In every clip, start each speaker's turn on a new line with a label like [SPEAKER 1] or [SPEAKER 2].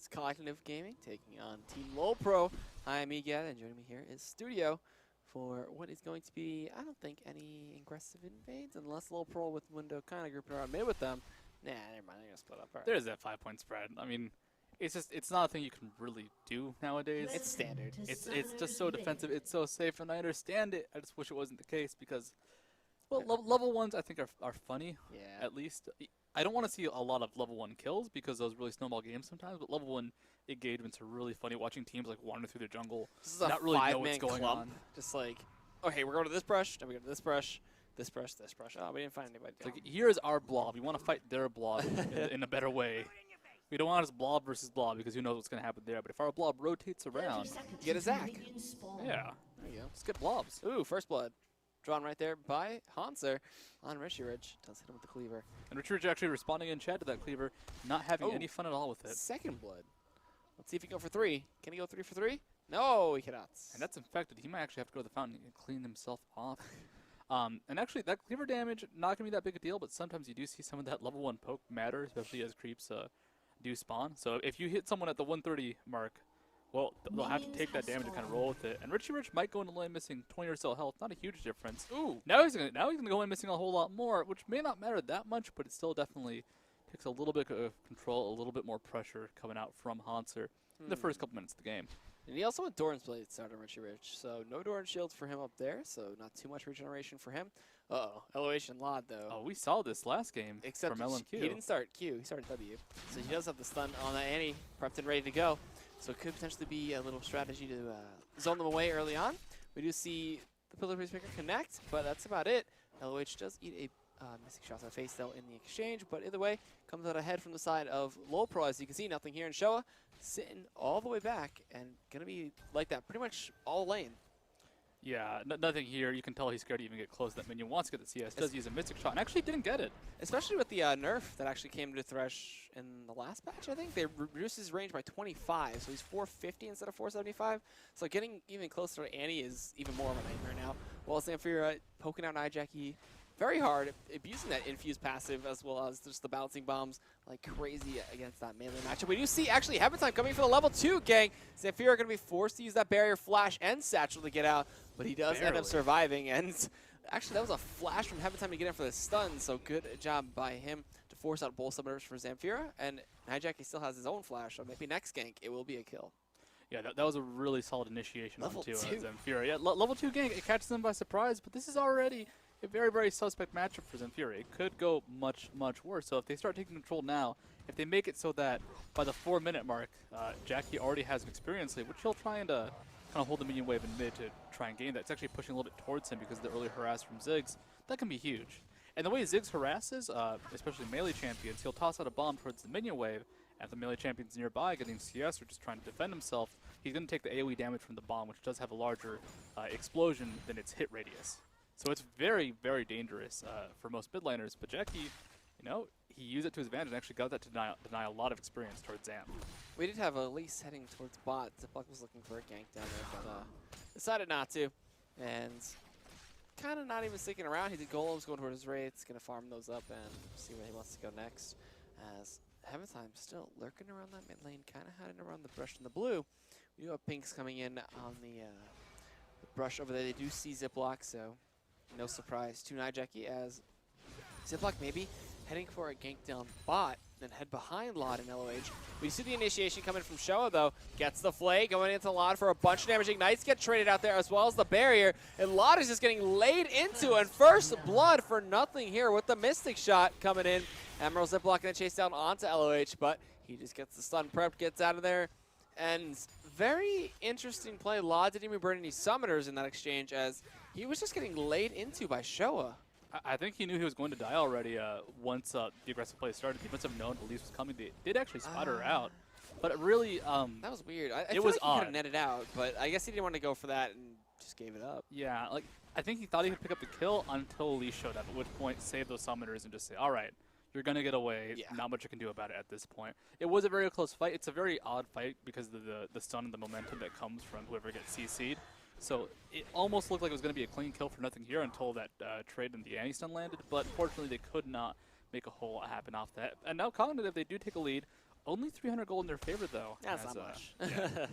[SPEAKER 1] It's Cognitive Gaming taking on Team LoLPro. I'm Egad, and joining me here is Studio for what is going to be, I don't think, any aggressive invades, unless LoLPro with Window kind of grouping around mid with them. Nah, never mind, they're going to split up. Right.
[SPEAKER 2] There is that 5-point spread. I mean, it's not a thing you can really do nowadays.
[SPEAKER 1] It's standard.
[SPEAKER 2] It's just so defensive. It's so safe, and I understand it. I just wish it wasn't the case because, well, level ones I think are funny.
[SPEAKER 1] Yeah.
[SPEAKER 2] At least I don't want to see a lot of level 1 kills because those really snowball games sometimes. But level 1 engagements are really funny. Watching teams like wander through the jungle,
[SPEAKER 1] This is a
[SPEAKER 2] not really know what's going
[SPEAKER 1] clump.
[SPEAKER 2] on.
[SPEAKER 1] Just like, okay, we're going to this brush, then we go to this brush. This brush, this brush. Oh, we didn't find anybody.
[SPEAKER 2] It's like, here's our blob. We want to fight their blob in a better way. We don't want us blob versus blob because who knows what's going to happen there. But if our blob rotates around,
[SPEAKER 1] You get a Zac.
[SPEAKER 2] yeah,
[SPEAKER 1] There you go.
[SPEAKER 2] let's get blobs.
[SPEAKER 1] Ooh, first blood. Drawn right there by Hanser on Richie Ridge. Does hit him with the cleaver.
[SPEAKER 2] And Richard's actually responding in chat to that cleaver, not having any fun at all with it.
[SPEAKER 1] Second blood. Let's see if he can go for 3. Can he go 3 for 3? No, he cannot.
[SPEAKER 2] And that's infected. He might actually have to go to the fountain and clean himself off. And actually, that cleaver damage, not going to be that big a deal, but sometimes you do see some of that level 1 poke matter, especially as creeps do spawn. So if you hit someone at the 130 mark, well, they'll have to take that damage and kind of roll with it. And Richie Rich might go into lane missing 20 or so health. Not a huge difference.
[SPEAKER 1] Ooh.
[SPEAKER 2] Now he's gonna go in missing a whole lot more, which may not matter that much, but it still definitely takes a little bit of control, a little bit more pressure coming out from Hanser in the first couple minutes of the game.
[SPEAKER 1] And he also went Doran's Blade start on Richie Ridge. So no Doran shields for him up there, so not too much regeneration for him. Uh-oh. LOH and Lod, though.
[SPEAKER 2] Oh, we saw this last game
[SPEAKER 1] Except
[SPEAKER 2] from LMQ.
[SPEAKER 1] he didn't start Q. He started W. So he does have the stun on that Annie, prepped and ready to go. So it could potentially be a little strategy to zone them away early on. We do see the Pillar Priest Picker connect, but that's about it. LOH does eat a missing shot to the face, though, in the exchange. But either way, comes out ahead from the side of LoLPro. As you can see, nothing here in Showa. Sitting all the way back and going to be like that pretty much all lane.
[SPEAKER 2] Yeah, nothing here. You can tell he's scared to even get close. That minion wants to get the CS. Does use a mystic shot and actually didn't get it.
[SPEAKER 1] Especially with the nerf that actually came to Thresh in the last patch, I think. They reduced his range by 25, so he's 450 instead of 475. So getting even closer to Annie is even more of a nightmare now. While Zamfira poking out Nijaki very hard, abusing that infused passive as well as just the bouncing bombs like crazy against that melee matchup. We do see actually Heaven Time coming for the level 2 gang. Zamfira going to be forced to use that barrier flash and satchel to get out, but he does end up surviving. And actually that was a flash from Heaven Time to get in for the stun, so good job by him to force out both summoners for Zamfira. And Nijaki still has his own flash, so maybe next gank it will be a kill.
[SPEAKER 2] Yeah, that was a really solid initiation
[SPEAKER 1] Level
[SPEAKER 2] from 2
[SPEAKER 1] 2.
[SPEAKER 2] Zamfira. Yeah, level 2 gank, it catches them by surprise, but this is already a very, very suspect matchup for Zamfira. It could go much, much worse. So if they start taking control now, if they make it so that by the 4-minute mark, Jackie already has an experience lead, which he'll try and kind of hold the minion wave in mid to try and gain that. It's actually pushing a little bit towards him because of the early harass from Ziggs. That can be huge. And the way Ziggs harasses, especially melee champions, he'll toss out a bomb towards the minion wave. And if the melee champion's nearby getting CS or just trying to defend himself, he's going to take the AoE damage from the bomb, which does have a larger explosion than its hit radius. So it's very, very dangerous for most mid laners. But Jackie, you know, he used it to his advantage and actually got that to deny a lot of experience towards Zam.
[SPEAKER 1] We did have Elise heading towards bot. Ziploc was looking for a gank down there, but decided not to. And kind of not even sticking around. He did golems going towards his raids, going to farm those up and see where he wants to go next. As Heaven Time still lurking around that mid lane, kind of hiding around the brush in the blue. We do have pinks coming in on the brush over there. They do see Ziploc, so no surprise to Nijaki as Ziploc maybe heading for a gank down bot, then head behind Lod and LOH. We see the initiation coming from Showa, though. Gets the flay, going into Lod for a bunch of damage. Ignites get traded out there as well as the barrier. And Lod is just getting laid into, and first blood for nothing here with the Mystic Shot coming in. Emerald Ziploc going to chase down onto LOH, but he just gets the stun prepped, gets out of there. And very interesting play. Lod didn't even burn any summoners in that exchange as he was just getting laid into by Showa.
[SPEAKER 2] I think he knew he was going to die already once the aggressive play started. He must have known Elise was coming. They did actually spot her out. But it really...
[SPEAKER 1] that was weird. I feel
[SPEAKER 2] was
[SPEAKER 1] like he could have netted out, but I guess he didn't want to go for that and just gave it up.
[SPEAKER 2] Yeah, like I think he thought he could pick up the kill until Elise showed up, at which point save those summoners and just say, all right, you're going to get away. Yeah. Not much you can do about it at this point. It was a very close fight. It's a very odd fight because of the stun and the momentum that comes from whoever gets CC'd. So it almost looked like it was going to be a clean kill for nothing here until that trade in the Annie stun landed. But fortunately, they could not make a whole lot happen off that. And now Cognitive, they do take a lead Only 300 gold in their favor, though.
[SPEAKER 1] That's
[SPEAKER 2] as,
[SPEAKER 1] not much.
[SPEAKER 2] Yeah,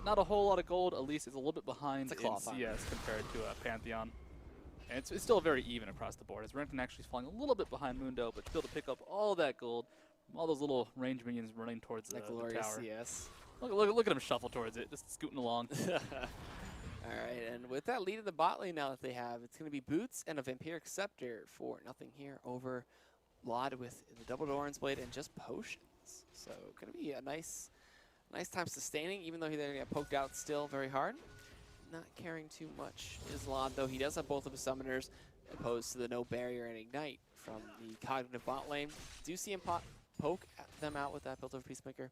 [SPEAKER 2] not a whole lot of gold. At least it's a little bit behind
[SPEAKER 1] It's a claw
[SPEAKER 2] in
[SPEAKER 1] fight.
[SPEAKER 2] CS compared to Pantheon. And it's still very even across the board, as Renekton actually is falling a little bit behind Mundo, but to be able to pick up all that gold from all those little range minions running towards the tower.
[SPEAKER 1] Yes.
[SPEAKER 2] Look at him shuffle towards it, just scooting along.
[SPEAKER 1] All right, and with that lead in the bot lane now that they have, it's going to be Boots and a Vampiric Scepter for nothing here over Lod with the double Doran's Blade and just potions. So going to be a nice time sustaining, even though he's going to get poked out still very hard. Not caring too much is Lod, though he does have both of his summoners opposed to the no barrier and ignite from the cognitive bot lane. Do see him poke them out with that built over Peacemaker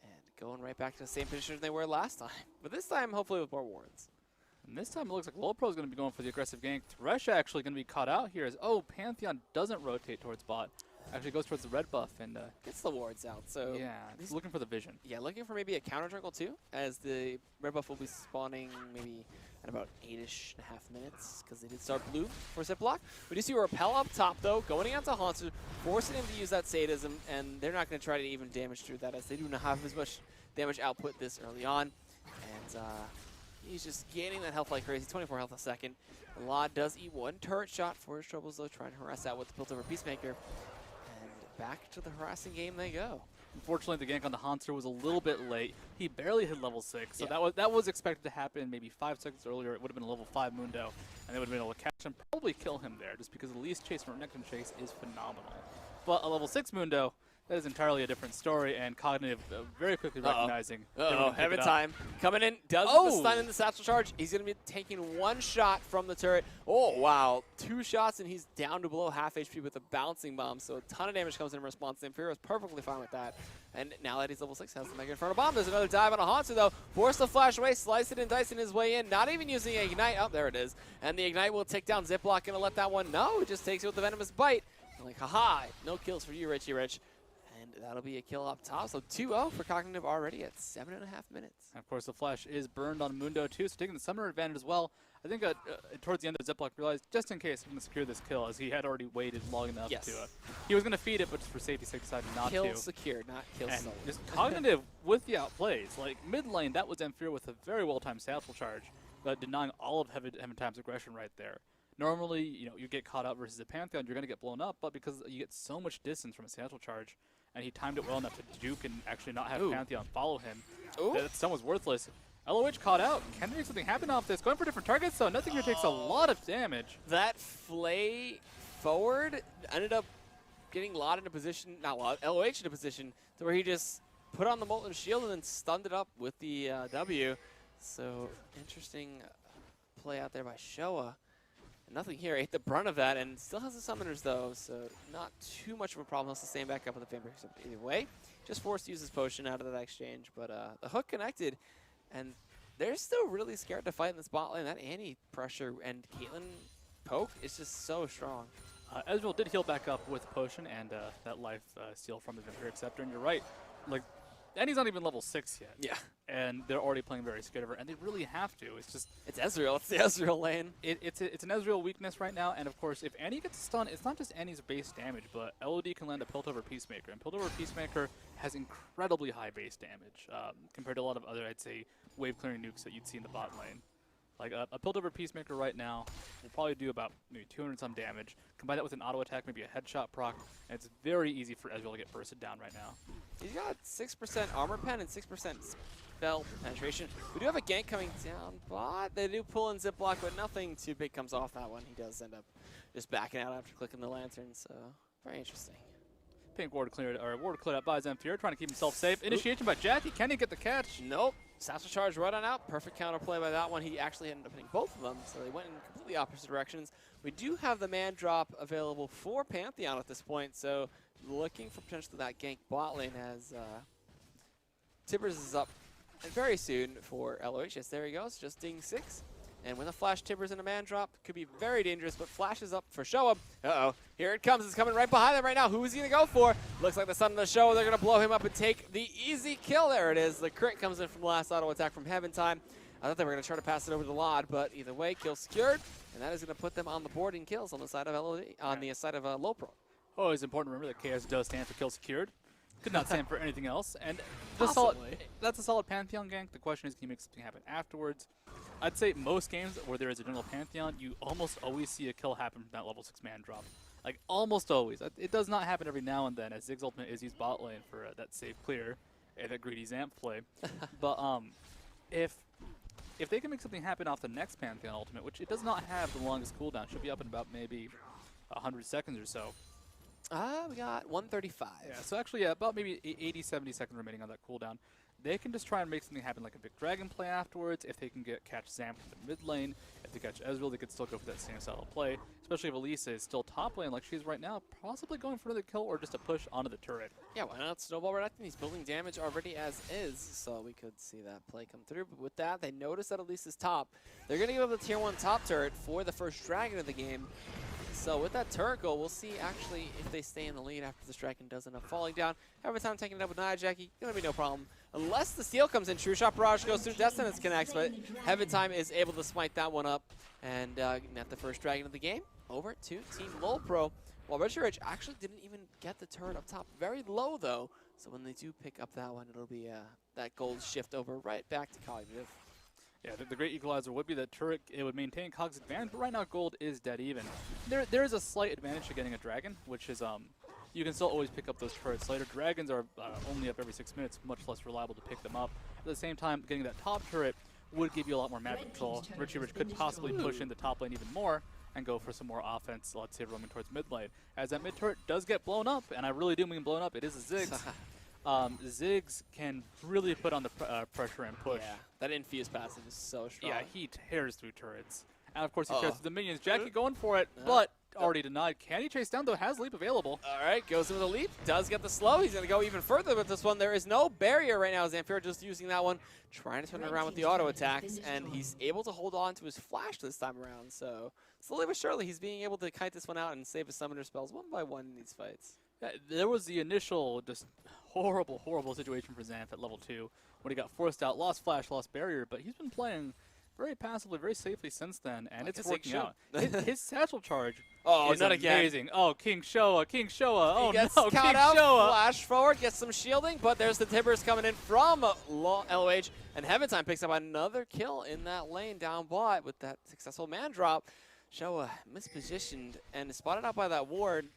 [SPEAKER 1] and going right back to the same position they were last time. But this time, hopefully with more wards.
[SPEAKER 2] And this time it looks like LoLPro is going to be going for the aggressive gank. Thresh actually going to be caught out here as, Pantheon doesn't rotate towards bot. Actually goes towards the red buff and
[SPEAKER 1] Gets the wards out, so...
[SPEAKER 2] yeah, he's looking for the vision.
[SPEAKER 1] Yeah, looking for maybe a counter jungle too, as the red buff will be spawning maybe at about 8-ish and a half minutes, because they did start blue for Ziploc. We do see a repel up top though, going out to Haunter, forcing him to use that sadism, and they're not going to try to even damage through that, as they do not have as much damage output this early on. And he's just gaining that health like crazy, 24 health a second. Lod does eat one turret shot for his troubles though, trying to harass out with the built over Peacemaker. Back to the harassing game they go.
[SPEAKER 2] Unfortunately, the gank on the Haunter was a little bit late. He barely hit level 6, so that was expected to happen maybe 5 seconds earlier. It would have been a level 5 Mundo, and they would have been able to catch him, probably kill him there, just because the least chase from Renekton chase is phenomenal. But a level 6 Mundo, that is entirely a different story, and Cognitive very quickly recognizing.
[SPEAKER 1] Heaven time. Coming in, does the stun in the satchel charge. He's going to be taking one shot from the turret. Oh, wow. 2 shots, and he's down to below half HP with a bouncing bomb, so a ton of damage comes in response. The Inferior is perfectly fine with that. And now that he's level 6, has the Mega Inferno Bomb. There's another dive on a Haunter, though. Forced to flash away, slice it and dicing his way in. Not even using Ignite. Oh, there it is. And the Ignite will take down Ziploc. Going to let that one no. It just takes it with the Venomous Bite. And like, haha, no kills for you, Richie Rich. That'll be a kill up top. So 2-0 for Cognitive already at 7.5 minutes.
[SPEAKER 2] And of course, the flash is burned on Mundo too, so taking the summoner advantage as well. I think towards the end of Ziploc realized, just in case, I'm going to secure this kill, as he had already waited long enough to he was going to feed it, but just for safety's sake decided not to.
[SPEAKER 1] Kill secured, not kill
[SPEAKER 2] and
[SPEAKER 1] stolen.
[SPEAKER 2] Just Cognitive with the outplays. Like, mid lane, that was Inferior with a very well-timed satchel charge, but denying all of Heaven Time's aggression right there. Normally, you get caught out versus a Pantheon, you're going to get blown up, but because you get so much distance from a satchel charge, and he timed it well enough to juke and actually not have Pantheon follow him, that stun was worthless. LOH caught out. Can they make something happen off this? Going for different targets, so nothing here takes a lot of damage.
[SPEAKER 1] That flay forward ended up getting Lod in a position, not Lod, LOH in a position to where he just put on the Molten Shield and then stunned it up with the W. So interesting play out there by Showa. Nothing here, ate the brunt of that, and still has the summoners though, so not too much of a problem. He'll sustain back up with the Vampiric Scepter either way. Just forced to use his potion out of that exchange, but the hook connected, and they're still really scared to fight in this bot lane. That Annie pressure and Caitlyn poke is just so strong.
[SPEAKER 2] Ezreal did heal back up with potion and that life steal from the Vampiric Scepter, and you're right, like, Annie's not even level 6 yet.
[SPEAKER 1] Yeah.
[SPEAKER 2] And they're already playing very scared of her, and they really have to. It's just...
[SPEAKER 1] It's Ezreal. It's the Ezreal lane.
[SPEAKER 2] It's an Ezreal weakness right now, and of course, if Annie gets stunned, it's not just Annie's base damage, but LOD can land a Piltover Peacemaker, and Piltover Peacemaker has incredibly high base damage compared to a lot of other, I'd say, wave-clearing nukes that you'd see in the bot lane. Like, a Piltover Peacemaker right now will probably do about maybe 200-some damage. Combine that with an auto attack, maybe a headshot proc, and it's very easy for Ezreal to get bursted down right now.
[SPEAKER 1] He's got 6% armor pen and 6% spell penetration. We do have a gank coming down, but they do pull in Ziploc, but nothing too big comes off that one. He does end up just backing out after clicking the lantern, so very interesting.
[SPEAKER 2] Pink ward cleared up by Zamfir, trying to keep himself safe. Initiation by Jackie. Can he get the catch?
[SPEAKER 1] Nope. Satchel charge right on out. Perfect counterplay by that one. He actually ended up hitting both of them, so they went in completely opposite directions. We do have the man drop available for Pantheon at this point, so looking for potentially that gank bot lane as Tibbers is up very soon for LOH. Yes, there he goes, just ding 6. And with a flash Tibbers and a man drop, could be very dangerous, but flash is up for Showa. Uh-oh, here it comes. It's coming right behind them right now. Who is he going to go for? Looks like the son of the Showa. They're going to blow him up and take the easy kill. There it is. The crit comes in from the last auto attack from Heaven Time. I thought they were going to try to pass it over to Lod, but either way, kill secured. And that is going to put them on the board in kills on the side of LOD, on the side of LoLPro.
[SPEAKER 2] Oh, it's important to remember that KS does stand for kill secured. Could not stand for anything else. And
[SPEAKER 1] Possibly.
[SPEAKER 2] that's a solid Pantheon gank. The question is, can you make something happen afterwards? I'd say most games where there is a jungle Pantheon, you almost always see a kill happen from that level 6 man drop. Like, almost always. It does not happen every now and then, as Zig's ultimate is used bot lane for that safe clear and that greedy Zamp play. But if they can make something happen off the next Pantheon ultimate, which it does not have the longest cooldown, should be up in about maybe 100 seconds or so.
[SPEAKER 1] We got 135.
[SPEAKER 2] Yeah, so actually, about maybe 80, 70 seconds remaining on that cooldown. They can just try and make something happen like a big dragon play afterwards. If they can catch Zamp in the mid lane, if they catch Ezreal, they could still go for that same style of play. Especially if Elisa is still top lane like she is right now, possibly going for another kill or just a push onto the turret.
[SPEAKER 1] Yeah, why not snowball right after? He's building damage already as is, so we could see that play come through. But with that, they notice that Elisa's top. They're going to give up the tier 1 top turret for the first dragon of the game. So with that turret goal, we'll see actually if they stay in the lead after this dragon does end up falling down. Every time taking it up with Nia Jackie, gonna be no problem. Unless the steal comes in, True Shot Barrage goes through, Destinance connects, but Heaven Time is able to smite that one up and net the first dragon of the game over to Team LoLPro. While Richard Rich actually didn't even get the turret up top. Very low though, so when they do pick up that one, it'll be that gold shift over right back to Cognitive.
[SPEAKER 2] Yeah, the great equalizer would be that turret. It would maintain Cog's advantage, but right now gold is dead even. There is a slight advantage to getting a dragon, which is you can still always pick up those turrets later. Dragons are only up every 6 minutes, much less reliable to pick them up. At the same time, getting that top turret would give you a lot more map control. Richie Rich could possibly push in the top lane even more and go for some more offense, let's say roaming towards mid lane. As that mid turret does get blown up, and I really do mean blown up, it is a Ziggs. Ziggs can really put on the pressure and push.
[SPEAKER 1] Yeah, that infuse passive is so strong.
[SPEAKER 2] Yeah, he tears through turrets. And of course he tears through the minions. Jackie going for it, but already denied. Can he chase down though? Has leap available.
[SPEAKER 1] All right, goes in with a leap. Does get the slow. He's going to go even further with this one. There is no barrier right now. Zamfir just using that one, trying to turn it around with the auto attacks, and he's able to hold on to his flash this time around. So slowly but surely, he's being able to kite this one out and save his summoner spells one by one in these fights.
[SPEAKER 2] Yeah, there was the initial just horrible situation for Zamp at level 2 when he got forced out, lost flash, lost barrier, but he's been playing very passively, very safely since then, and it's working out. His satchel charge is
[SPEAKER 1] not
[SPEAKER 2] amazing.
[SPEAKER 1] Again.
[SPEAKER 2] Oh, King Showa. Oh
[SPEAKER 1] he gets
[SPEAKER 2] no,
[SPEAKER 1] King
[SPEAKER 2] out, Showa.
[SPEAKER 1] Flash forward, gets some shielding, but there's the Tibbers coming in from LOH, and Heaven Time picks up another kill in that lane down bot with that successful man drop. Showa mispositioned and is spotted out by that ward.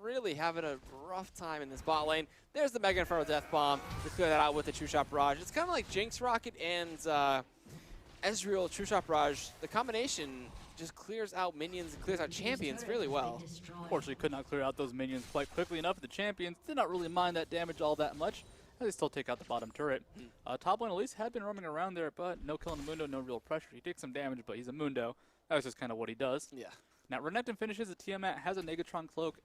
[SPEAKER 1] Really having a rough time in this bot lane. There's the Mega Inferno Death Bomb to clear that out with the True Shot Barrage. It's kind of like Jinx Rocket and Ezreal True Shot Barrage. The combination just clears out minions and clears out champions really well.
[SPEAKER 2] Unfortunately, could not clear out those minions quite quickly enough. The champions did not really mind that damage all that much. They still take out the bottom turret. Top lane at least had been roaming around there, but no kill on the Mundo, no real pressure. He takes some damage, but he's a Mundo. That was just kind of what he does.
[SPEAKER 1] Yeah.
[SPEAKER 2] Now, Renekton finishes the Tiamat, has a Negatron Cloak.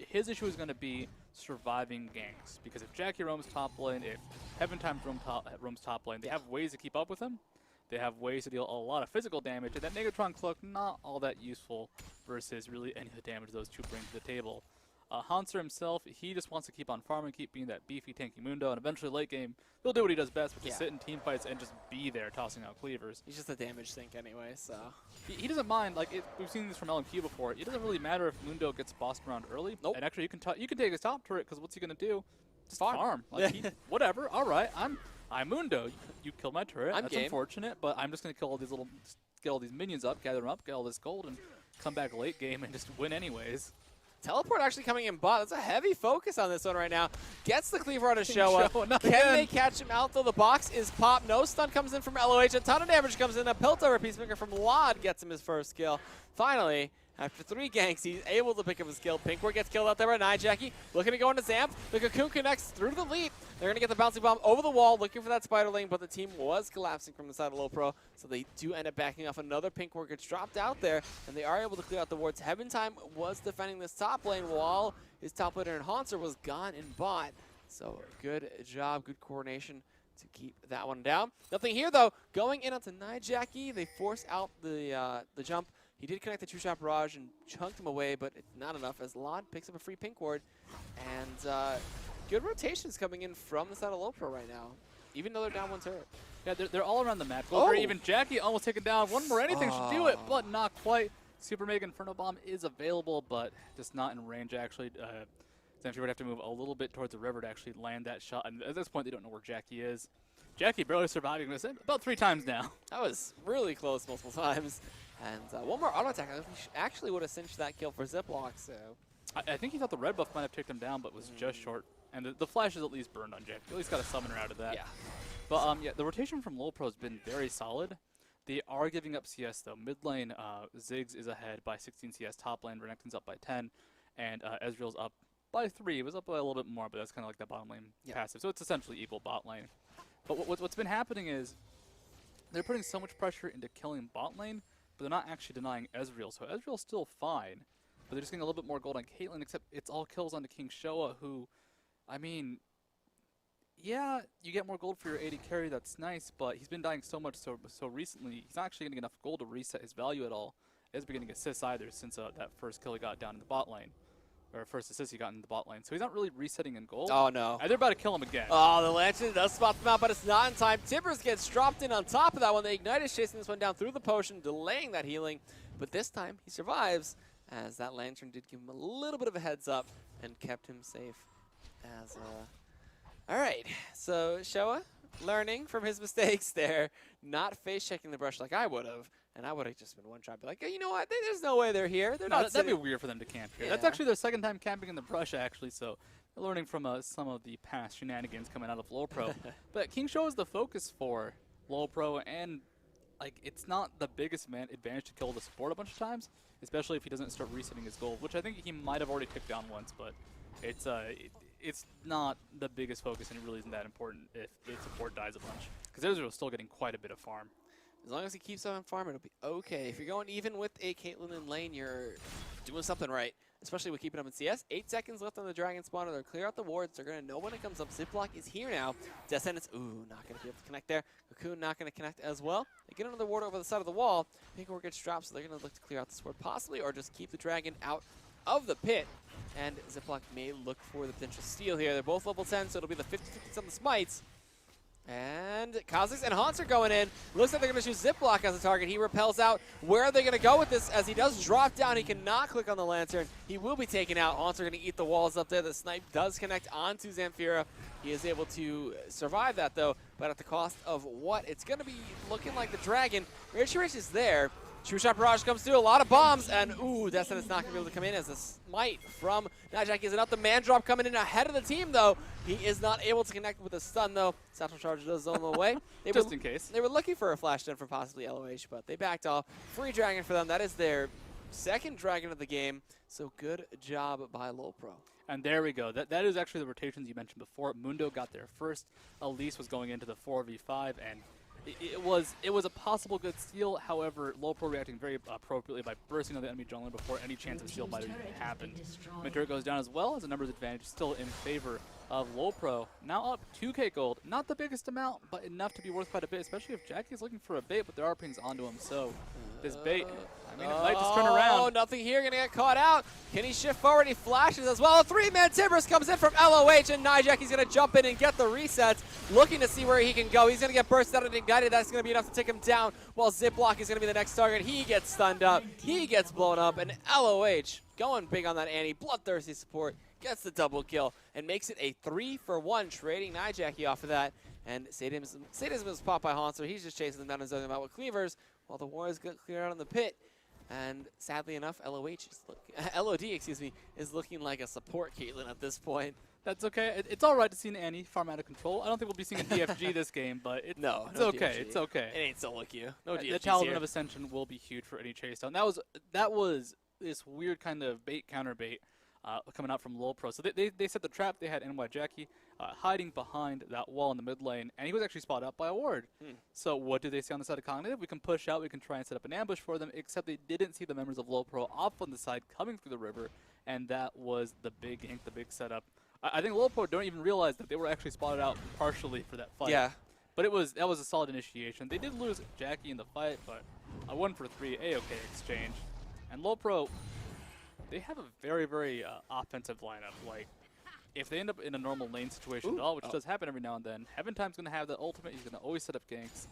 [SPEAKER 2] His issue is going to be surviving ganks, because if Jackie roams top lane, if Heaven Time roams top lane, they have ways to keep up with him. They have ways to deal a lot of physical damage, and that Negatron Cloak, not all that useful versus really any of the damage those two bring to the table. Hanser himself, he just wants to keep on farming, keep being that beefy, tanky Mundo, and eventually late game, he'll do what he does best, which is sit in team fights and just be there, tossing out cleavers.
[SPEAKER 1] He's just a damage sink anyway, so.
[SPEAKER 2] He doesn't mind, like, we've seen this from LMQ before, it doesn't really matter if Mundo gets bossed around early.
[SPEAKER 1] Nope.
[SPEAKER 2] And actually, you can take his top turret, because what's he going to do? Just farm.
[SPEAKER 1] Yeah.
[SPEAKER 2] Like, whatever, all right, I'm Mundo. You killed my turret, that's
[SPEAKER 1] game.
[SPEAKER 2] Unfortunate, but I'm just going to kill all these get all these minions up, gather them up, get all this gold, and come back late game and just win anyways.
[SPEAKER 1] Teleport actually coming in bot. That's a heavy focus on this one right now. Gets the cleaver on a Showa. Can they catch him out though? The box is popped. No stun comes in from LOH. A ton of damage comes in. A Pilt over Peacemaker from Lod gets him his first kill. Finally, after 3 ganks, he's able to pick up his kill. Pinkward gets killed out there by Nia Jackie. Looking to go into Zamp. The Cocoon connects through the lead. They're going to get the bouncing bomb over the wall, looking for that spider lane, but the team was collapsing from the side of LoLPro, so they do end up backing off. Another Pinkward gets dropped out there, and they are able to clear out the wards. Heaven Time was defending this top lane while his top laner and Hanser was gone in bot. So good job, good coordination to keep that one down. Nothing here though. Going in onto Nia Jackie, they force out the jump. He did connect the True Shot Barrage and chunked him away, but it's not enough as Lod picks up a free pink ward. And good rotations coming in from the side of LoLPro right now, even though they're down 1 turret.
[SPEAKER 2] Yeah, they're all around the map. Or even Jackie almost taken down. One more anything should do it, but not quite. Super Mega Inferno Bomb is available, but just not in range actually Zamfir would have to move a little bit towards the river to actually land that shot. And at this point, they don't know where Jackie is. Jackie barely surviving this about 3 times now.
[SPEAKER 1] That was really close multiple times. And one more auto attack. Actually would have cinched that kill for Ziploc, so.
[SPEAKER 2] I think he thought the red buff might have ticked him down, but was just short. And the flash is at least burned on Jackie. At least got a summoner out of that.
[SPEAKER 1] Yeah.
[SPEAKER 2] But yeah, the rotation from LoLPro has been very solid. They are giving up CS though. Mid lane, Ziggs is ahead by 16 CS. Top lane, Renekton's up by 10. And Ezreal's up by 3. It was up by a little bit more, but that's kind of like the bottom lane passive. So it's essentially equal bot lane. But what's been happening is they're putting so much pressure into killing bot lane, but they're not actually denying Ezreal. So Ezreal's still fine, but they're just getting a little bit more gold on Caitlyn, except it's all kills onto King Showa, who, I mean, yeah, you get more gold for your AD carry, that's nice, but he's been dying so much so recently, he's not actually getting enough gold to reset his value at all. He hasn't been getting assists either since that first kill he got down in the bot lane. Or first assist he got in the bot lane. So he's not really resetting in gold.
[SPEAKER 1] Oh, no.
[SPEAKER 2] And they're about to kill him again.
[SPEAKER 1] Oh, the Lantern does spot them out, but it's not in time. Tibbers gets dropped in on top of that one. The Ignite is chasing this one down through the potion, delaying that healing. But this time, he survives, as that Lantern did give him a little bit of a heads up and kept him safe. As, all right, so Showa learning from his mistakes there, not face-checking the brush like I would have. And I would have just been one shot, be like, hey, you know what? There's no way they're here. They're not.
[SPEAKER 2] That'd be weird for them to camp here.
[SPEAKER 1] Yeah.
[SPEAKER 2] That's actually their second time camping in the brush, actually. So they're learning from some of the past shenanigans coming out of LoLPro. But King Show is the focus for LoLPro, and like it's not the biggest advantage to kill the support a bunch of times, especially if he doesn't start resetting his gold, which I think he might have already ticked down once. But it's not the biggest focus, and it really isn't that important if the support dies a bunch, because Ezreal's still getting quite a bit of farm.
[SPEAKER 1] As long as he keeps on farm, it'll be okay. If you're going even with a Caitlyn in lane, you're doing something right, especially with keeping up in CS. 8 seconds left on the Dragon spawner. They're clear out the wards. They're going to know when it comes up. Ziploc is here now. Descendants, ooh, not going to be able to connect there. Cocoon not going to connect as well. They get another ward over the side of the wall. Pinkor gets dropped, so they're going to look to clear out the sword possibly, or just keep the Dragon out of the pit. And Ziploc may look for the potential steal here. They're both level 10, so it'll be the 50-50 on the smites. And Kha'Zix and Haunts are going in. Looks like they're going to choose Ziploc as a target. He repels out. Where are they going to go with this? As he does drop down, he cannot click on the Lantern. He will be taken out. Haunts are going to eat the walls up there. The snipe does connect onto Zamfira. He is able to survive that, though, but at the cost of what? It's going to be looking like the Dragon. Rich is there. True Shot Barrage comes through, a lot of bombs, and ooh, Descendant's not going to be able to come in as a smite from Najak isn't up. The man drop coming in ahead of the team, though. He is not able to connect with a stun, though. Satchel Charge does zone them away.
[SPEAKER 2] Just in case.
[SPEAKER 1] They were looking for a flash stun for possibly LOH, but they backed off. Free Dragon for them. That is their second Dragon of the game, so good job by LoLPro.
[SPEAKER 2] And there we go. That is actually the rotations you mentioned before. Mundo got there first. Elise was going into the 4v5, and it was a possible good steal. However, LoLPro reacting very appropriately by bursting on the enemy jungler before any chance of steal might have even happened. Mentor goes down as well as a numbers advantage still in favor of LoLPro. Now up 2k gold. Not the biggest amount, but enough to be worth quite a bit, especially if Jackie's looking for a bait, but there are pings onto him. So this bait, I mean, it might just turn around.
[SPEAKER 1] Oh, nothing here. Going to get caught out. Can he shift forward? He flashes as well. A 3-man Timbers comes in from LOH, and Nijak, he's going to jump in and get the resets, looking to see where he can go. He's going to get burst out and ignited. That's going to be enough to take him down, while Ziploc is going to be the next target. He gets stunned up. He gets blown up, and LOH going big on that Annie. Bloodthirsty support gets the double kill and makes it a 3-for-1, trading Nijaki off of that. And Sadism is popped by Haunts, so he's just chasing them down and zoning them out with cleavers, while the war is going to clear out in the pit. And sadly enough, LOD is looking like a support Caitlyn at this point.
[SPEAKER 2] That's okay. It's all right to see an Annie farm out of control. I don't think we'll be seeing a DFG this game, but it's okay.
[SPEAKER 1] DFG.
[SPEAKER 2] It's okay.
[SPEAKER 1] It ain't solo queue. No DFGs
[SPEAKER 2] The Talisman
[SPEAKER 1] here.
[SPEAKER 2] of Ascension will be huge for any chase down. That was this weird kind of bait counter bait coming out from LoLPro. So they set the trap. They had NY Jackie hiding behind that wall in the mid lane, and he was actually spotted up by a ward. So what did they see on the side of Cognitive? We can push out. We can try and set up an ambush for them, except they didn't see the members of LoLPro off on the side coming through the river, and that was the big ink, the big setup. I think LoLPro don't even realize that they were actually spotted out partially for that fight. Yeah. But that was a solid initiation. They did lose Jackie in the fight, but a 1-for-3 A-OK exchange. And LoLPro, they have a very, very offensive lineup. Like, if they end up in a normal lane situation at all, which does happen every now and then, Heaventime's going to have the ultimate. He's going to always set up ganks.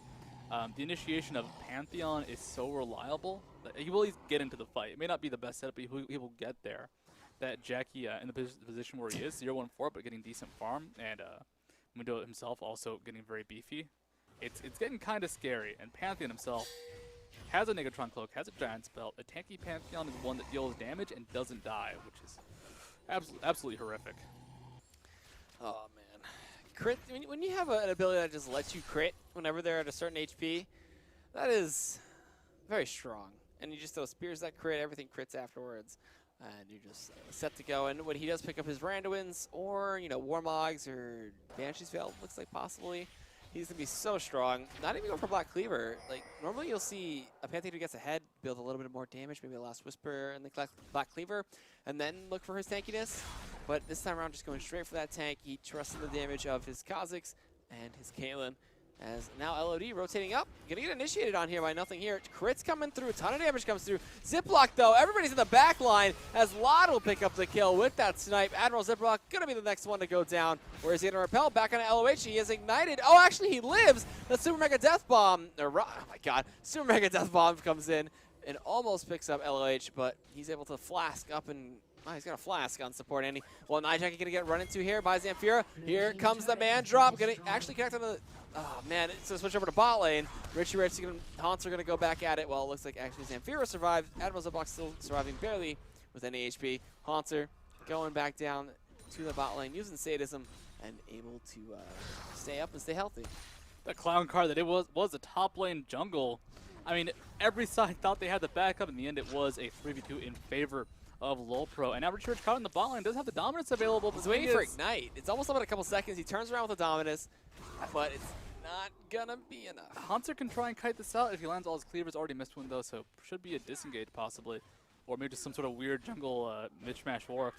[SPEAKER 2] The initiation of Pantheon is so reliable that he will at least get into the fight. It may not be the best setup, but he will get there. that Jackie in the position where he is, 0-1-4, but getting decent farm, and Mundo himself also getting very beefy, it's getting kind of scary. And Pantheon himself has a Negatron Cloak, has a Giant Spell. A tanky Pantheon is one that deals damage and doesn't die, which is absolutely horrific.
[SPEAKER 1] Oh, man. Crit, when you have an ability that just lets you crit whenever they're at a certain HP, that is very strong. And you just throw spears that crit, everything crits afterwards. And you're just set to go. And when he does pick up his Randuins or, you know, Warmogs or Banshee's Veil, looks like possibly, he's going to be so strong. Not even going for Black Cleaver. Like, normally you'll see a Pantheon who gets ahead build a little bit more damage, maybe a Last Whisper and the Black Cleaver, and then look for his tankiness. But this time around, just going straight for that tank. He trusts in the damage of his Kha'Zix and his Caitlyn. As now LOD rotating up. Gonna get initiated on here by nothing here. Crits coming through. A ton of damage comes through. Ziploc, though. Everybody's in the back line as Lod will pick up the kill with that snipe. Admiral Ziploc gonna be the next one to go down. Where is he gonna repel? Back on LOH. He is ignited. Oh, actually, he lives. The Super Mega Death Bomb. Oh, my God. Super Mega Death Bomb comes in and almost picks up LOH, but he's able to flask up and... Oh, he's got a flask on support, Andy. Well, Nijaki gonna get run into here by Zamfira. Here comes the man drop. Gonna actually connect on the... Oh, man, it's gonna switch over to bot lane. Richie Rich and Haunts are gonna go back at it. Well, it looks like actually Zamfira survived. Admiral Ziploc still surviving barely with any HP. Haunter going back down to the bot lane, using sadism and able to stay up and stay healthy.
[SPEAKER 2] The clown card that it was a top lane jungle. I mean, every side thought they had the backup. In the end, it was a 3v2 in favor of LoLPro. And now Richie Rich caught in the bot lane. Doesn't have the dominance available.
[SPEAKER 1] He's waiting for Ignite. It's almost about a couple seconds. He turns around with the dominance, but it's not gonna be enough.
[SPEAKER 2] Hunter can try and kite this out if he lands all his cleavers. Already missed one though, so should be a disengage possibly. Or maybe just some sort of weird jungle mishmash war.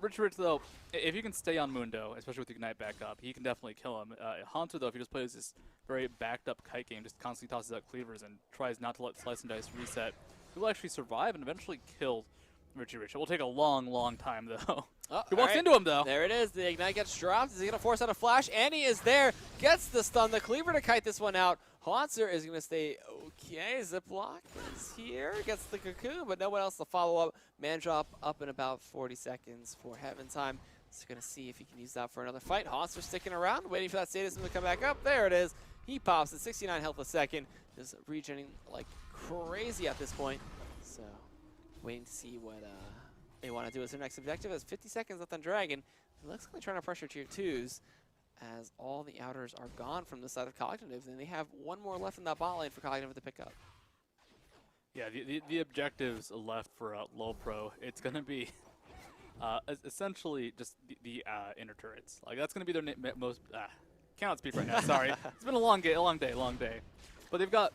[SPEAKER 2] Richie Rich though, if you can stay on Mundo, especially with Ignite back up, he can definitely kill him. Hunter though, if he just plays this very backed up kite game, just constantly tosses out cleavers and tries not to let Slice and Dice reset, he will actually survive and eventually kill Richie Rich. It will take a long, long time though.
[SPEAKER 1] Oh,
[SPEAKER 2] he walks into him though.
[SPEAKER 1] There it is. The Ignite gets dropped. Is he going to force out a flash? And he is there. Gets the stun. The Cleaver to kite this one out. Haunter is going to stay okay. Ziploc is here. Gets the cocoon, but no one else to follow up. Man drop up in about 40 seconds for Heaven time. So going to see if he can use that for another fight. Haunter sticking around, waiting for that sadism to come back up. There it is. He pops at 69 health a second. Just regenerating like crazy at this point. So waiting to see what they want to do as their next objective. Has 50 seconds left on Dragon. It looks like they're trying to pressure tier 2s as all the outers are gone from the side of Cognitives, and they have one more left in that bot lane for Cognitive to pick up.
[SPEAKER 2] Yeah, the objectives left for LoLPro, it's going to be essentially just the inner turrets. Like, that's going to be their most... cannot speak right now, sorry. It's been a long day. But they've got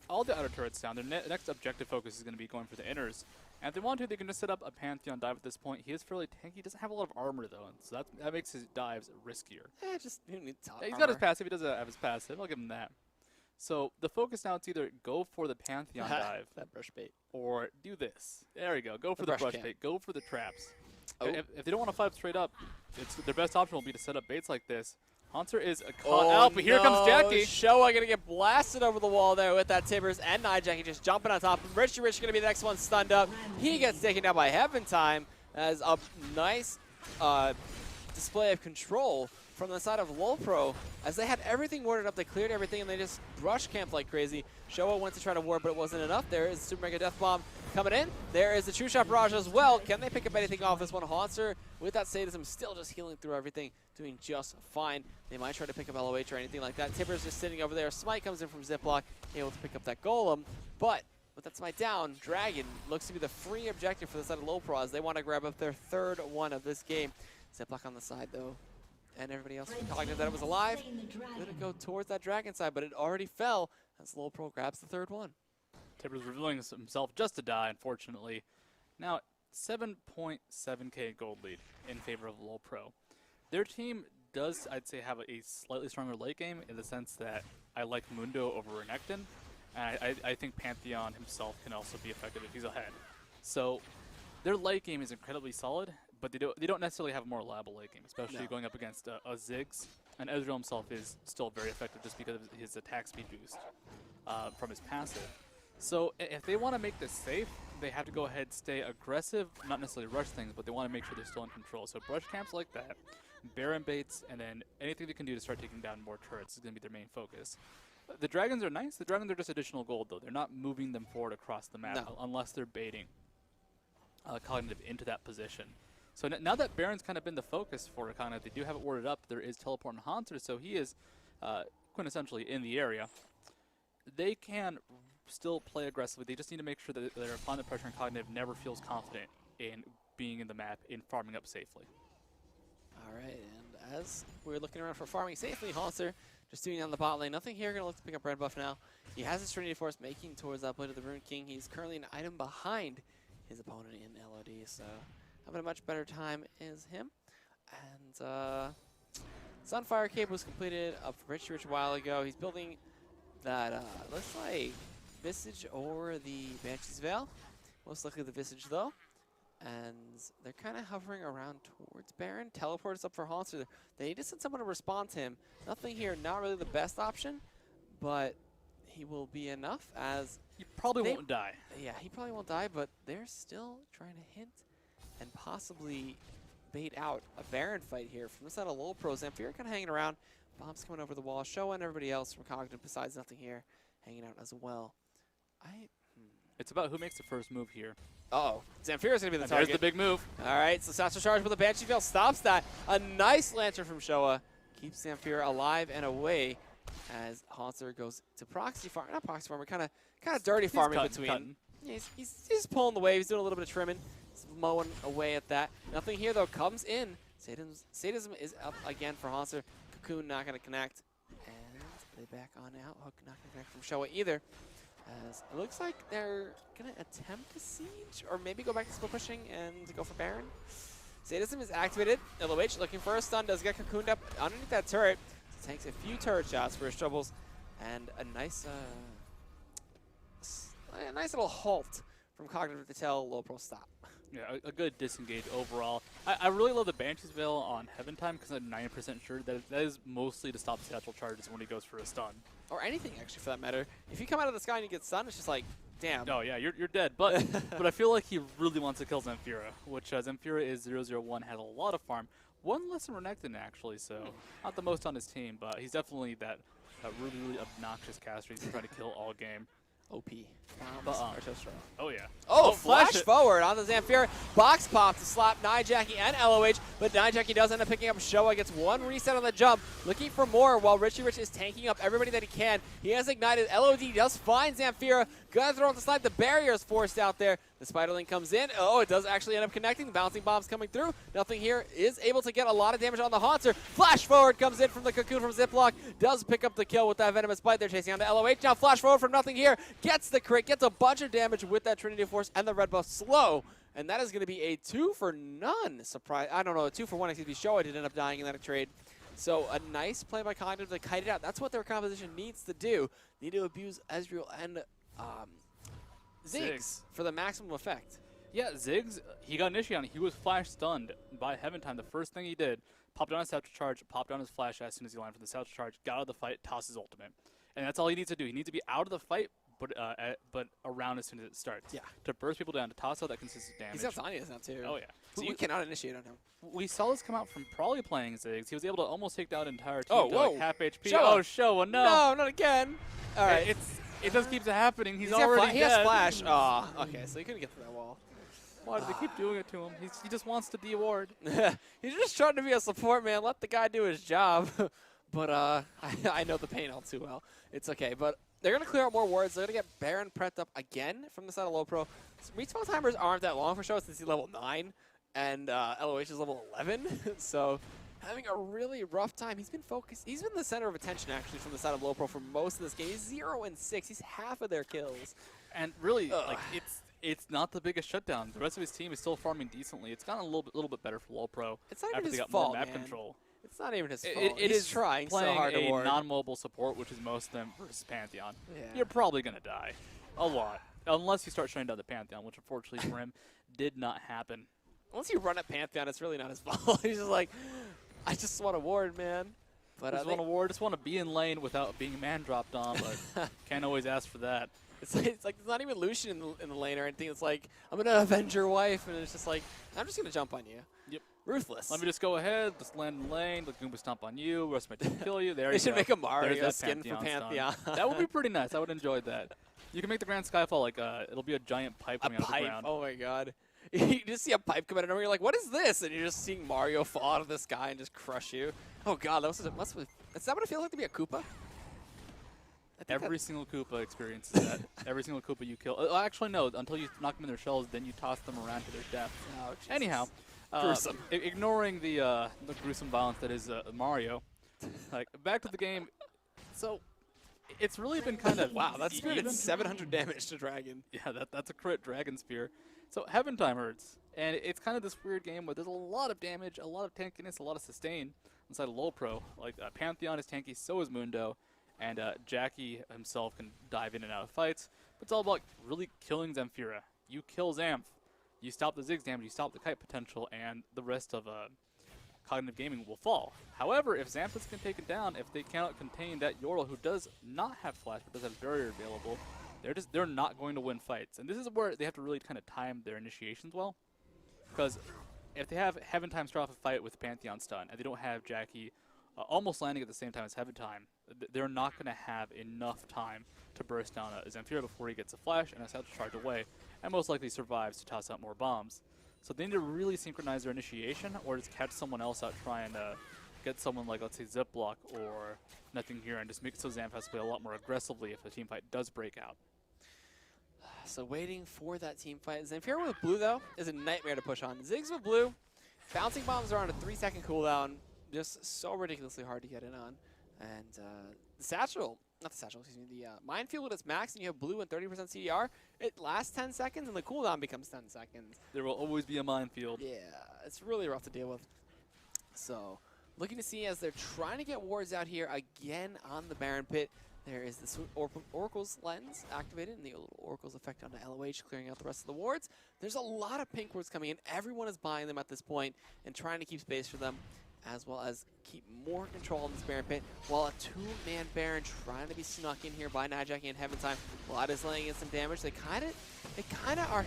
[SPEAKER 2] all the outer turrets down. Their next objective focus is going to be going for the inners. And if they want to, they can just set up a Pantheon dive at this point. He is fairly tanky. He doesn't have a lot of armor, though, and so that makes his dives riskier.
[SPEAKER 1] Just you need top
[SPEAKER 2] He's got his passive. He does have his passive. I'll give him that. So the focus now is either go for the Pantheon dive.
[SPEAKER 1] That brush bait.
[SPEAKER 2] Or do this. There we go. Go for the brush bait. Go for the traps.
[SPEAKER 1] Oh.
[SPEAKER 2] If they don't want to fight straight up, their best option will be to set up baits like this. Haunter is caught out, but here comes Jackie.
[SPEAKER 1] Showa gonna get blasted over the wall there with that Tibbers, and Nijaki just jumping on top. Richie Rich gonna be the next one stunned up. He gets taken down by Heaven time as a nice display of control from the side of LoLPro, as they had everything warded up. They cleared everything, and they just rush camped like crazy. Showa went to try to ward, but it wasn't enough. There is Super Mega Death Bomb coming in. There is the True Shot Barrage as well. Can they pick up anything off this one? Haunter, with that sadism, still just healing through everything, doing just fine. They might try to pick up LOH or anything like that. Tipper's just sitting over there. Smite comes in from Ziploc, able to pick up that Golem. But with that Smite down, Dragon looks to be the free objective for the side of LoLPro as they want to grab up their third one of this game. Ziploc on the side, though. And everybody else cognitive that it was alive. Going to go towards that Dragon side, but it already fell as LoLPro grabs the third one.
[SPEAKER 2] Tipper's revealing himself just to die, unfortunately. Now, 7.7k gold lead in favor of LoLPro. Their team does, I'd say, have a slightly stronger late game in the sense that I like Mundo over Renekton, and I think Pantheon himself can also be effective if he's ahead. So their late game is incredibly solid, but they don't necessarily have a more reliable late game, especially going up against a Ziggs. And Ezreal himself is still very effective just because of his attack speed boost from his passive. So if they want to make this safe, they have to go ahead, stay aggressive, not necessarily rush things, but they want to make sure they're still in control. So brush camps like that, Baron baits, and then anything they can do to start taking down more turrets is going to be their main focus. The dragons are nice. The dragons are just additional gold, though. They're not moving them forward across the map unless they're baiting Cognitive into that position. So now that Baron's kind of been the focus for Cognitive, they do have it worded up. There is teleport and Haunter, so he is quintessentially in the area. They can still play aggressively. They just need to make sure that they're applying the pressure, and Cognitive never feels confident in being in the map, in farming up safely.
[SPEAKER 1] All right, and as we're looking around for farming safely, Haunter just doing on the bot lane. Nothing here, going to look to pick up red buff now. He has his Trinity Force making towards that blade of the Rune King. He's currently an item behind his opponent in LOD, so having a much better time is him. And Sunfire Cape was completed up for Rich a while ago. He's building that, looks like Visage or the Banshee's Veil. Most likely the Visage, though. And they're kind of hovering around towards Baron. Teleports up for Haunter. They need to send someone to respond to him. Nothing here, not really the best option, but he will be enough as...
[SPEAKER 2] He probably won't die.
[SPEAKER 1] Yeah, he probably won't die, but they're still trying to hint and possibly bait out a Baron fight here. From the side of LoLPro, Zamfir kind of hanging around. Bombs coming over the wall. Showa and everybody else from Cognitive, besides Nothing here, hanging out as well.
[SPEAKER 2] It's about who makes the first move here.
[SPEAKER 1] Uh-oh. Zamfir is going to be the target.
[SPEAKER 2] There's the big move.
[SPEAKER 1] All right, so Satchel Charge with a Banshee Veil stops that. A nice Lantern from Showa keeps Zamfir alive and away as Haunter goes to proxy farm. Not proxy farm, kind of dirty farming between. Yeah, he's pulling the wave. He's doing a little bit of trimming. He's mowing away at that. Nothing here, though, comes in. Sadism is up again for Haunter. Cocoon not going to connect. And they back on out. Hook not going to connect from Showa either. As it looks like they're going to attempt a siege, or maybe go back to split pushing and go for Baron. Sadism is activated. LOH looking for a stun. Does get cocooned up underneath that turret. So takes a few turret shots for his troubles. And a nice little halt from Cognitive to tell LoLPro stop.
[SPEAKER 2] Yeah, a good disengage overall. I really love the Banshee's Veil on Heaven Time because I'm 90% sure that is mostly to stop Satchel Charges when he goes for a stun. Or
[SPEAKER 1] anything, actually, for that matter. If you come out of the sky and you get stunned, it's just like, damn.
[SPEAKER 2] Oh, yeah, you're dead. But but I feel like he really wants to kill Zamfira, which Zamfira is 0-0-1, has a lot of farm. One less than Renekton, actually, so not the most on his team, but he's definitely that really, really obnoxious caster he's trying to kill all game.
[SPEAKER 1] OP. Bombs are so strong.
[SPEAKER 2] Oh, yeah.
[SPEAKER 1] Oh, flash forward on the Zamfir. Box pop to slap Nijaki and LOH, but Nijaki does end up picking up Showa, gets one reset on the jump, looking for more while Richie Rich is tanking up everybody that he can. He has ignited. LOD does find Zamfira. Gonna throw off the slide. The barrier is forced out there. The Spiderling comes in. Oh, it does actually end up connecting. Bouncing bombs coming through. Nothing here is able to get a lot of damage on the Haunter. Flash forward comes in from the Cocoon from Ziploc. Does pick up the kill with that Venomous Bite. They're chasing on to LOH. Now flash forward from Nothing here. Gets the crit. Gets a bunch of damage with that Trinity Force and the red buff slow. And that is going to be a 2 for none. Surprise. I don't know, a 2 for 1. Excuse me. Showa did end up dying in that trade. So a nice play by Cognitive to kite it out. That's what their composition needs to do. Need to abuse Ezreal and Ziggs for the maximum effect.
[SPEAKER 2] Yeah, Ziggs, he got initiated on it. He was flash stunned by Heaven Time. The first thing he did, popped down his Satchel Charge, popped down his flash as soon as he landed from the Satchel Charge, got out of the fight, tossed his ultimate. And that's all he needs to do. He needs to be out of the fight, but around as soon as it starts. Yeah. To burst people down, to toss out that consistent damage.
[SPEAKER 1] He's got Zanya's now, too.
[SPEAKER 2] Oh, yeah.
[SPEAKER 1] So you cannot initiate on him.
[SPEAKER 2] We saw this come out from probably playing Ziggs. He was able to almost take down an entire team to
[SPEAKER 1] whoa.
[SPEAKER 2] like half HP.
[SPEAKER 1] Showa.
[SPEAKER 2] Oh, Showa, no.
[SPEAKER 1] No, not again. All right.
[SPEAKER 2] It just keeps happening. He's
[SPEAKER 1] already
[SPEAKER 2] dead.
[SPEAKER 1] He has flash. Oh, okay, so he couldn't get through that wall.
[SPEAKER 2] Why do they keep doing it to him? He just wants to de-ward.
[SPEAKER 1] He's just trying to be a support, man. Let the guy do his job. But I know the pain all too well. It's okay. But they're going to clear out more wards. They're going to get Baron prepped up again from the side of LoLPro. Respawn timers aren't that long for Showa since he's level 9. And LOH is level 11. So having a really rough time. He's been focused. He's been the center of attention, actually, from the side of LoLPro for most of this game. He's 0-6. He's half of their kills.
[SPEAKER 2] And really, like, it's not the biggest shutdown. The rest of his team is still farming decently. It's gotten a little bit better for LoLPro.
[SPEAKER 1] It's not
[SPEAKER 2] after
[SPEAKER 1] even
[SPEAKER 2] they
[SPEAKER 1] his
[SPEAKER 2] got
[SPEAKER 1] fault,
[SPEAKER 2] more map
[SPEAKER 1] man.
[SPEAKER 2] control.
[SPEAKER 1] It's not even his fault.
[SPEAKER 2] It
[SPEAKER 1] He's
[SPEAKER 2] is
[SPEAKER 1] trying so
[SPEAKER 2] playing
[SPEAKER 1] hard to
[SPEAKER 2] a
[SPEAKER 1] ward.
[SPEAKER 2] non-mobile support, which is most of them versus Pantheon.
[SPEAKER 1] Yeah.
[SPEAKER 2] You're probably going to die. A lot. Unless you start shutting down the Pantheon, which unfortunately for him did not happen.
[SPEAKER 1] Once you run at Pantheon, it's really not his fault. He's just like, I just want to ward, man. But
[SPEAKER 2] just want a ward, just want to be in lane without being man dropped on, but can't always ask for that.
[SPEAKER 1] It's like there's not even Lucian in the lane or anything. It's like, I'm going to avenge your wife, and it's just like, I'm just going to jump on you.
[SPEAKER 2] Yep.
[SPEAKER 1] Ruthless.
[SPEAKER 2] Let me just go ahead, just land in lane, let Goomba stomp on you, rest of my team kill you. There you go.
[SPEAKER 1] They should make a Mario skin for
[SPEAKER 2] Pantheon
[SPEAKER 1] Pantheon.
[SPEAKER 2] That would be pretty nice. I would enjoy that. You can make the Grand Skyfall like it'll be a giant pipe coming out of the ground.
[SPEAKER 1] Oh my god. You just see a pipe come out of nowhere, you're like, what is this? And you're just seeing Mario fall out of the sky and just crush you. Oh god, is that what it feels like to be a Koopa?
[SPEAKER 2] Every single Koopa experiences that. Every single Koopa you kill. Actually, no. Until you knock them in their shells, then you toss them around to their death.
[SPEAKER 1] Oh,
[SPEAKER 2] anyhow,
[SPEAKER 1] gruesome.
[SPEAKER 2] Ignoring the gruesome violence that is Mario, like back to the game. So it's really been kind of
[SPEAKER 1] wow. That spear did 700 damage to Dragon.
[SPEAKER 2] Yeah, that's a crit Dragon Spear. So Heaven Time hurts, and it's kind of this weird game where there's a lot of damage, a lot of tankiness, a lot of sustain inside of LoLPro. Like Pantheon is tanky, so is Mundo. And Jackie himself can dive in and out of fights. But it's all about really killing Zamfira. You kill Zamf, you stop the Ziggs damage, you stop the kite potential, and the rest of Cognitive Gaming will fall. However, if Zamf is taken down, if they cannot contain that Yordle, who does not have flash but does have barrier available, they're not going to win fights. And this is where they have to really kind of time their initiations well. Because if they have Heaven Time start off a fight with Pantheon stun, and they don't have Jackie almost landing at the same time as Heaven Time, they're not going to have enough time to burst down Zamfira before he gets a flash and has to charge away, and most likely survives to toss out more bombs. So they need to really synchronize their initiation, or just catch someone else out trying to get someone like, let's say, Ziploc or Nothing Here, and just make it so Zamf has to play a lot more aggressively if the team fight does break out.
[SPEAKER 1] So waiting for that team fight. Zamfira with blue, though, is a nightmare to push on. Ziggs with blue, bouncing bombs are on a 3-second cooldown. Just so ridiculously hard to get in on. And the satchel, not the satchel, excuse me, the minefield with its max, and you have blue and 30% CDR, it lasts 10 seconds, and the cooldown becomes 10 seconds.
[SPEAKER 2] There will always be a minefield.
[SPEAKER 1] Yeah, it's really rough to deal with. So, looking to see as they're trying to get wards out here again on the Baron Pit. There is the Oracle's Lens activated, and the Oracle's effect onto LOH, clearing out the rest of the wards. There's a lot of pink wards coming in. Everyone is buying them at this point and trying to keep space for them, as well as keep more control on this Baron Pit, while a 2-man Baron trying to be snuck in here by Najaki and Heaven Time. Vlad is laying in some damage. They kind of are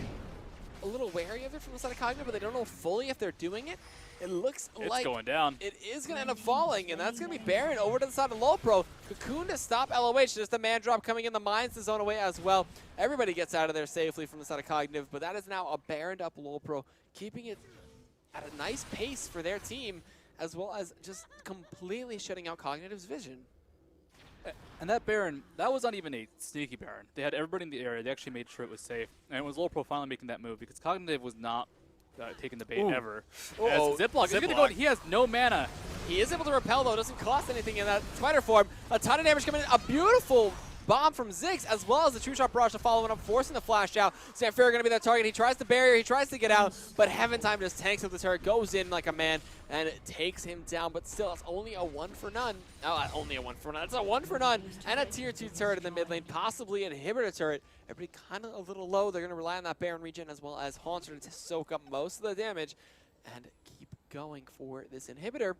[SPEAKER 1] a little wary of it from the side of Cognitive, but they don't know fully if they're doing it. It looks like
[SPEAKER 2] it's going down.
[SPEAKER 1] It is going to end up falling, and that's going to be Baron over to the side of LoLPro. Cocoon to stop LOH, just a man drop coming in. The mines to zone away as well. Everybody gets out of there safely from the side of Cognitive, but that is now a Baroned up LoLPro, keeping it at a nice pace for their team, as well as just completely shutting out Cognitive's vision.
[SPEAKER 2] And that Baron, that was not even a sneaky Baron. They had everybody in the area. They actually made sure it was safe. And it was LoLPro finally making that move, because Cognitive was not taking the bait ever. As Ziploc is going to go, he has no mana.
[SPEAKER 1] He is able to repel, though. Doesn't cost anything in that spider form. A ton of damage coming in. A beautiful bomb from Ziggs, as well as the True Shot Barrage to follow it up, forcing the flash out. Zamfira going to be that target. He tries the barrier. He tries to get out, but Heaven Time just tanks with the turret, goes in like a man, and it takes him down. But still, it's only a 1 for none. Oh, only a 1 for none. It's a 1 for none, and a tier 2 turret in the mid lane, possibly an inhibitor turret. Everybody kind of a little low. They're going to rely on that Baron regen, as well as Haunter to soak up most of the damage and keep going for this inhibitor.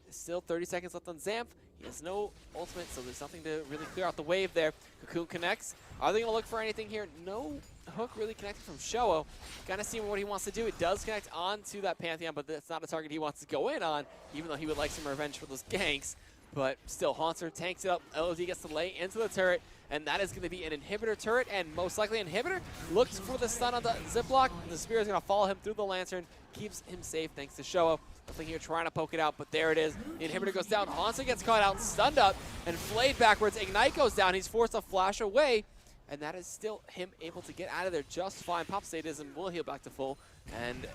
[SPEAKER 1] Still 30 seconds left on Zamf. He has no ultimate, so there's nothing to really clear out the wave there. Cocoon connects. Are they going to look for anything here? No hook really connected from Showo. Kind of seeing what he wants to do. It does connect onto that Pantheon, but that's not a target he wants to go in on, even though he would like some revenge for those ganks. But still, Haunter tanks it up. LOD gets to lay into the turret, and that is going to be an inhibitor turret, and most likely inhibitor looks for the stun on the Ziploc. The spear is going to follow him through the lantern, keeps him safe thanks to Showo. Nothing here trying to poke it out, but there it is. The inhibitor goes down. Hansa gets caught out, stunned up, and flayed backwards. Ignite goes down. He's forced to flash away, and that is still him able to get out of there just fine. Pop Sadism will heal back to full, and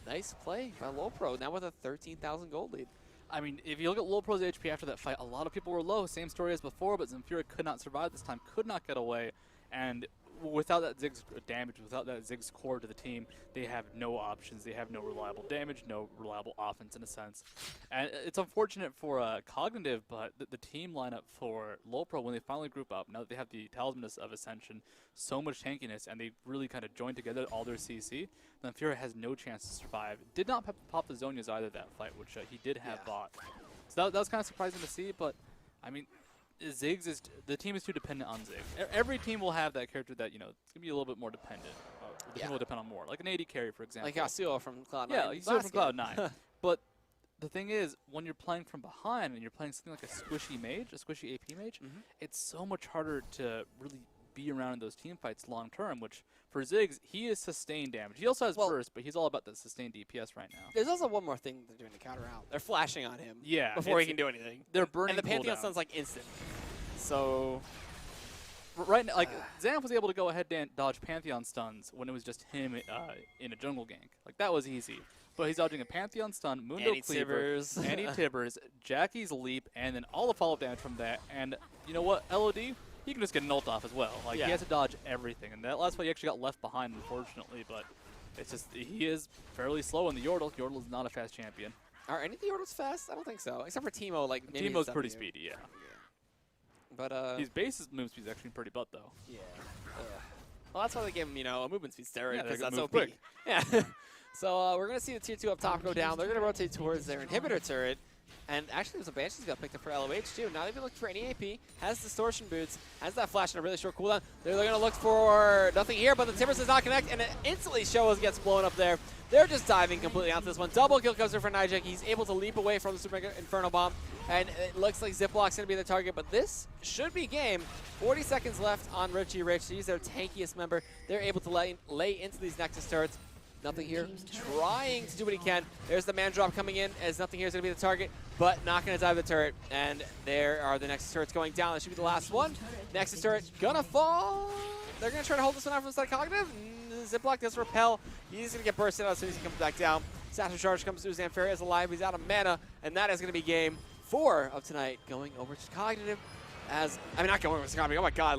[SPEAKER 1] nice play by LoLPro, now with a 13,000 gold lead.
[SPEAKER 2] I mean, if you look at LoLPro's HP after that fight, a lot of people were low. Same story as before, but Zamfira could not survive this time, could not get away. And without that Ziggs damage, without that Ziggs core to the team, they have no options. They have no reliable damage, no reliable offense in a sense. And it's unfortunate for Cognitive, but the team lineup for LoLPro, when they finally group up, now that they have the Talisman of Ascension, so much tankiness, and they really kind of joined together all their CC, Zamfira has no chance to survive. Did not pop the Zonias either that fight, which he did have bought. So that was kind of surprising to see, but I mean, Ziggs is the team is too dependent on Ziggs. Every team will have that character that, you know, it's gonna be a little bit more dependent. The team will depend on more, like an AD carry, for example.
[SPEAKER 1] Like Yasuo from Cloud9.
[SPEAKER 2] Yeah, Yasuo from Cloud9. But the thing is, when you're playing from behind and you're playing something like a squishy mage, a squishy AP mage, it's so much harder to really be around in those team fights long term, which for Ziggs, he is sustained damage. He also has burst, but he's all about the sustained DPS right now.
[SPEAKER 1] There's also one more thing they're doing to counter out. They're flashing on him before he can do anything.
[SPEAKER 2] They're burning
[SPEAKER 1] and the Pantheon
[SPEAKER 2] cooldown.
[SPEAKER 1] stun's like instant. So
[SPEAKER 2] right now, like Xanth was able to go ahead and dodge Pantheon stuns when it was just him in a jungle gank. Like that was easy. But he's dodging a Pantheon stun, Mundo Cleaver, Annie Tibbers, Jackie's Leap, and then all the follow-up damage from that. And you know what, LOD? He can just get an ult off as well. Like he has to dodge everything. And that last fight he actually got left behind, unfortunately. But it's just he is fairly slow in the Yordle. Yordle is not a fast champion.
[SPEAKER 1] Are any of the Yordles fast? I don't think so. Except for Teemo. Like
[SPEAKER 2] Teemo's pretty speedy, yeah.
[SPEAKER 1] But
[SPEAKER 2] his base move speed is actually pretty butt though.
[SPEAKER 1] Yeah. Well, that's why they gave him, you know, a movement speed steroid, because that's OP.
[SPEAKER 2] Quick.
[SPEAKER 1] Yeah. So we're gonna see the tier 2 up top go down. They're gonna rotate towards their inhibitor turret. And actually, there's a Banshee's got picked up for LOH too. Not even looking for any AP. Has distortion boots. Has that flash and a really short cooldown. They're going to look for nothing here, but the Timbers does not connect, and it instantly Showas gets blown up there. They're just diving completely onto this one. Double kill comes in for Nijek. He's able to leap away from the Super Mega Inferno Bomb, and it looks like Ziplock's going to be the target, but this should be game. 40 seconds left on Richie Rich. He's their tankiest member. They're able to lay into these Nexus turrets. Nothing here, trying to do what he can. There's the man drop coming in, as Nothing here is going to be the target, but not going to dive the turret. And there are the Nexus turrets going down. That should be the last one. Nexus turret gonna fall. They're going to try to hold this one out from the side Cognitive. Ziplock does repel. He's going to get bursted out as soon as he comes back down. Satchel Charge comes through. Zamfara is alive. He's out of mana, and that is going to be game 4 of tonight, going over to Cognitive. Not going over to Cognitive. Oh my god.